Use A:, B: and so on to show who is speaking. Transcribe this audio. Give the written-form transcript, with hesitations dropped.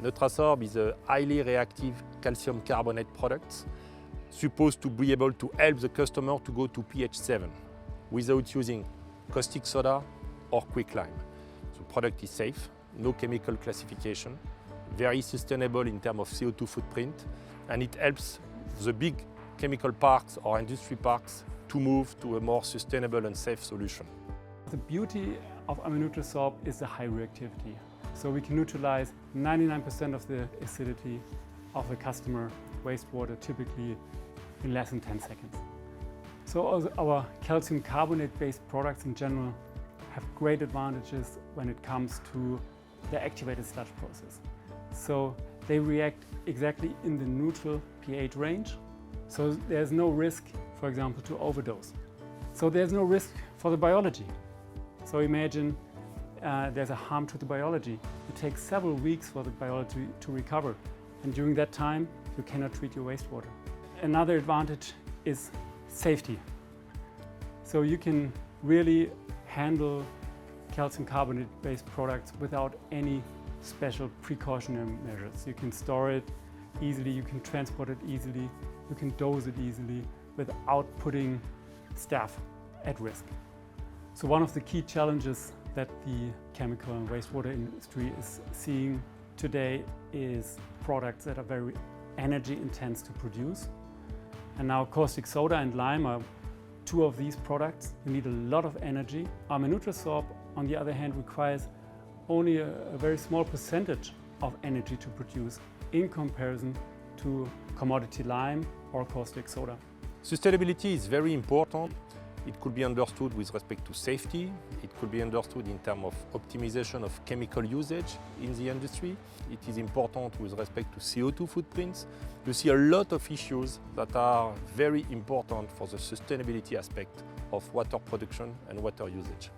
A: Neutrasorb is a highly reactive calcium carbonate product supposed to be able to help the customer to go to pH 7 without using caustic soda or quicklime. The product is safe, no chemical classification, very sustainable in terms of CO2 footprint, and it helps the big chemical parks or industry parks to move to a more sustainable and safe solution.
B: The beauty of Omya Neutrasorb is the high reactivity. So we can neutralize 99% of the acidity of the customer wastewater typically in less than 10 seconds. So our calcium carbonate based products in general have great advantages when it comes to the activated sludge process. So they react exactly in the neutral pH range. So there's no risk, for example, to overdose. So there's no risk for the biology. So imagine there's a harm to the biology. It takes several weeks for the biology to recover. And during that time, you cannot treat your wastewater. Another advantage is safety. So you can really handle calcium carbonate based products without any special precautionary measures. You can store it easily, you can transport it easily, you can dose it easily without putting staff at risk. So one of the key challenges that the chemical and wastewater industry is seeing today is products that are very energy intense to produce. And now caustic soda and lime are two of these products. You need a lot of energy. Omya Neutrasorb, on the other hand, requires only a very small percentage of energy to produce in comparison to commodity lime or caustic soda.
A: Sustainability is very important. It could be understood with respect to safety. It could be understood in terms of optimization of chemical usage in the industry. It is important with respect to CO2 footprints. You see a lot of issues that are very important for the sustainability aspect of water production and water usage.